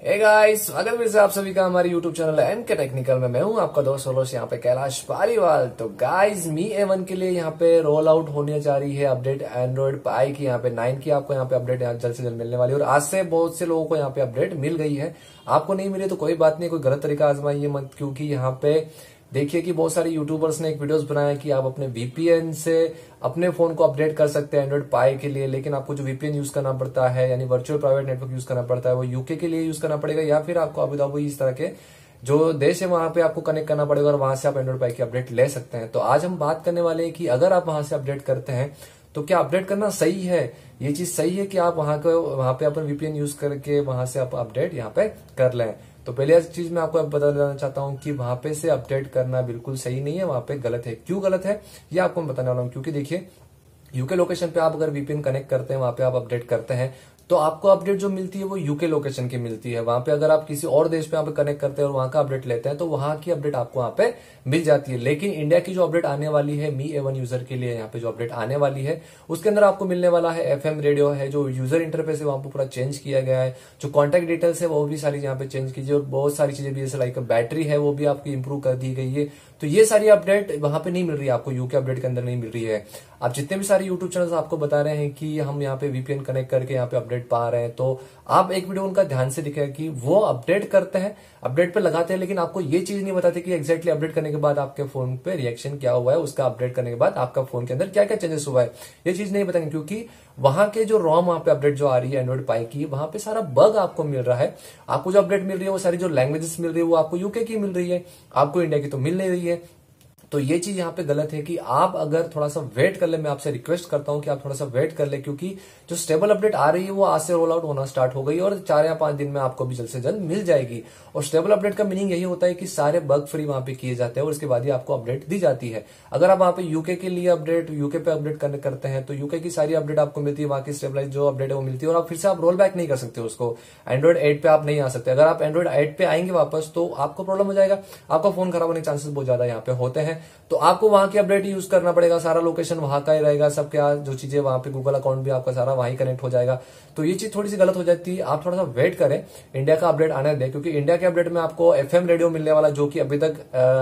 Hey guys, स्वागत फिर से आप सभी का हमारे यूट्यूब चैनल MKTechnical में। मैं हूं आपका दोस्त सोलोस, यहाँ पे कैलाश पालीवाल। तो गाइस, मी A1 के लिए यहाँ पे रोल आउट होने जा रही है अपडेट एंड्रॉइड पाई की। यहाँ पे 9 की आपको यहाँ पे अपडेट जल्द से जल्द मिलने वाली है और आज से बहुत से लोगों को यहाँ पे अपडेट मिल गई है। आपको नहीं मिली तो कोई बात नहीं, कोई गलत तरीका आजमाइए मत, क्योंकि यहाँ पे देखिए कि बहुत सारे यूट्यूबर्स ने एक वीडियोस बनाया कि आप अपने वीपीएन से अपने फोन को अपडेट कर सकते हैं एंड्रॉइड पाई के लिए, लेकिन आपको जो वीपीएन यूज करना पड़ता है यानी वर्चुअल प्राइवेट नेटवर्क यूज करना पड़ता है वो यूके के लिए यूज करना पड़ेगा, या फिर आपको अबू धाबी इस तरह के जो देश है वहां पे आपको कनेक्ट करना पड़ेगा और वहां से आप एंड्रॉइड पाई की अपडेट ले सकते हैं। तो आज हम बात करने वाले हैं कि अगर आप वहां से अपडेट करते हैं तो क्या अपडेट करना सही है। ये चीज सही है कि आप वहां पे अपन वीपीएन यूज करके वहां से आप अपडेट यहाँ पे कर लें। तो पहले चीज मैं आपको बता देना चाहता हूं कि वहां पे से अपडेट करना बिल्कुल सही नहीं है, वहां पे गलत है। क्यों गलत है ये आपको मैं बताने वाला हूं, क्योंकि देखिए यूके लोकेशन पे आप अगर वीपीएन कनेक्ट करते हैं, वहां पे आप अपडेट करते हैं तो आपको अपडेट जो मिलती है वो यूके लोकेशन की मिलती है। वहां पे अगर आप किसी और देश पे यहाँ पे कनेक्ट करते हैं और वहां का अपडेट लेते हैं तो वहां की अपडेट आपको वहां पे मिल जाती है। लेकिन इंडिया की जो अपडेट आने वाली है मी A1 यूजर के लिए, यहाँ पे जो अपडेट आने वाली है उसके अंदर आपको मिलने वाला है FM रेडियो है, जो यूजर इंटरफेस है वहां पर पूरा चेंज किया गया है, जो कॉन्टेक्ट डिटेल्स है वो भी सारी यहाँ पे चेंज कीजिए और बहुत सारी चीजें भी जैसे लाइक बैटरी है वो भी आपकी इंप्रूव कर दी गई है। तो ये सारी अपडेट वहां पे नहीं मिल रही है, आपको यूके अपडेट के अंदर नहीं मिल रही है। आप जितने भी सारे यूट्यूब चैनल आपको बता रहे हैं कि हम यहाँ पे वीपीएन कनेक्ट करके यहाँ पे अपडेट पा रहे हैं, तो आप एक वीडियो उनका ध्यान से दिखेगा कि वो अपडेट करते हैं, अपडेट पे लगाते हैं, लेकिन आपको ये चीज नहीं बताते कि एक्जैक्टली अपडेट करने के बाद आपके फोन पे रिएक्शन क्या हुआ है, उसका अपडेट करने के बाद आपका फोन के अंदर क्या क्या चेंजेस हुआ है, ये चीज नहीं बताएंगे। क्योंकि वहां के जो रॉम वहां पे अपडेट जो आ रही है एंड्रॉइड पाई की, वहां पे सारा बग आपको मिल रहा है। आपको जो अपडेट मिल रही है वो सारी जो लैंग्वेजेस मिल रही है वो आपको यूके की मिल रही है, आपको इंडिया की तो मिल नहीं रही है। तो ये चीज यहाँ पे गलत है कि आप अगर थोड़ा सा वेट कर ले, मैं आपसे रिक्वेस्ट करता हूं कि आप थोड़ा सा वेट कर ले, क्योंकि जो स्टेबल अपडेट आ रही है वो आज से रोल आउट होना स्टार्ट हो गई और 4 या 5 दिन में आपको भी जल्द से जल्द मिल जाएगी। और स्टेबल अपडेट का मीनिंग यही होता है कि सारे बग फ्री वहां पे किए जाते हैं और उसके बाद ही आपको अपडेट दी जाती है। अगर आप वहां पे यूके के लिए अपडेट यूके पे अपडेट करते हैं तो यूके की सारी अपडेट आपको मिलती है, वहां की स्टेबलाइज जो अपडेट है वो मिलती है और आप फिर से आप रोल बैक नहीं कर सकते उसको। एंड्रॉइड 8 पे आप नहीं आ सकते। अगर आप एंड्रॉइड 8 पे आएंगे वापस तो आपको प्रॉब्लम हो जाएगा, आपका फोन खराब होने के चांसेस बहुत ज्यादा यहाँ पे होते हैं। तो आपको वहां की अपडेट यूज करना पड़ेगा, सारा लोकेशन वहां का ही रहेगा, सब क्या जो चीजें वहां पे गूगल अकाउंट भी आपका सारा वहीं कनेक्ट हो जाएगा। तो ये चीज थोड़ी सी गलत हो जाती है। आप थोड़ा सा वेट करें, इंडिया का अपडेट आने दें, क्योंकि इंडिया के अपडेट में आपको FM रेडियो मिलने वाला जो कि अभी तक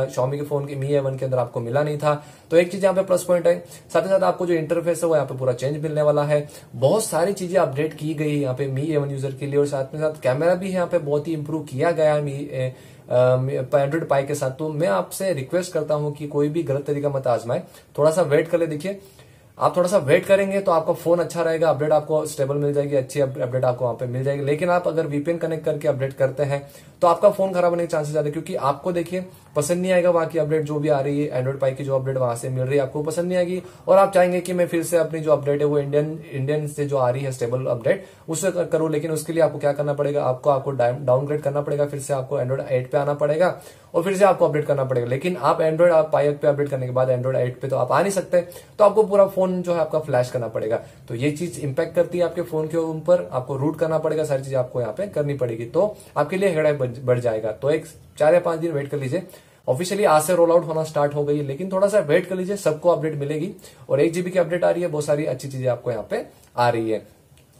Xiaomi के फोन की मी A1 के अंदर आपको मिला नहीं था। तो एक चीज यहाँ पे प्लस पॉइंट है। साथ ही साथ आपको जो इंटरफेस है वो यहाँ पे पूरा चेंज मिलने वाला है। बहुत सारी चीजें अपडेट की गई है यहाँ पे मी A1 यूजर के लिए और साथ में साथ कैमरा भी यहाँ पे बहुत ही इंप्रूव किया गया है एंड्रॉइड पाई के साथ। तो मैं आपसे रिक्वेस्ट करता हूं कि कोई भी गलत तरीका मत आजमाए, थोड़ा सा वेट कर ले। देखिए आप थोड़ा सा वेट करेंगे तो आपका फोन अच्छा रहेगा, अपडेट आपको स्टेबल मिल जाएगी, अच्छी अपडेट आपको वहां पे मिल जाएगी। लेकिन आप अगर वीपीएन कनेक्ट करके अपडेट करते हैं तो आपका फोन खराब होने के चांसेस ज्यादा, क्योंकि आपको देखिए पसंद नहीं आएगा वहां की अपडेट जो भी आ रही है, एंड्रॉइड पाई की जो अपडेट वहां से मिल रही है आपको पसंद नहीं आएगी और आप चाहेंगे कि मैं फिर से अपनी जो अपडेट है वो इंडियन से जो आ रही है स्टेबल अपडेट उससे करूं। लेकिन उसके लिए आपको क्या करना पड़ेगा, आपको डाउनग्रेड करना पड़ेगा, फिर से आपको एंड्रॉइड 8 पे आना पड़ेगा और फिर से आपको अपडेट करना पड़ेगा। लेकिन आप एंड्रॉइड पाई पे अपडेट करने के बाद एंड्रॉइड 8 पे तो आप आ नहीं सकते, तो आपको पूरा फोन जो है आपका फ्लैश करना पड़ेगा। तो ये चीज इंपैक्ट करती है आपके फोन के ऊपर, आपको रूट करना पड़ेगा, सारी चीजें आपको यहाँ पे करनी पड़ेगी, तो आपके लिए हेडेक बढ़ जाएगा। तो एक 4 या 5 दिन वेट कर लीजिए। ऑफिशियली आज से रोल आउट होना स्टार्ट हो गई है, लेकिन थोड़ा सा वेट कर लीजिए, सबको अपडेट मिलेगी और 1 GB की अपडेट आ रही है, बहुत सारी अच्छी चीजें आपको यहाँ पे आ रही है।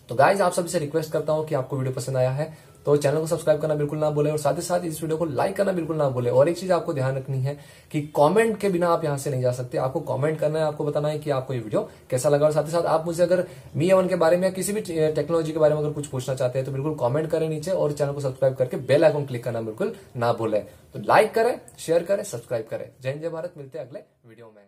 तो गाइज आप सबसे रिक्वेस्ट करता हूं कि आपको वीडियो पसंद आया है तो चैनल को सब्सक्राइब करना बिल्कुल ना भूले और साथ ही साथ इस वीडियो को लाइक करना बिल्कुल ना भूले। और एक चीज आपको ध्यान रखनी है कि कमेंट के बिना आप यहां से नहीं जा सकते, आपको कमेंट करना है, आपको बताना है कि आपको ये वीडियो कैसा लगा। और साथ ही साथ आप मुझे अगर मी A1 के बारे में या किसी भी टेक्नोलॉजी के बारे में अगर कुछ पूछना चाहते हैं तो बिल्कुल कमेंट करें नीचे और चैनल को सब्सक्राइब करके बेल आइकन क्लिक करना बिल्कुल ना भूले। तो लाइक करें, शेयर करें, सब्सक्राइब करें। जय हिंद, जय भारत। मिलते हैं अगले वीडियो में।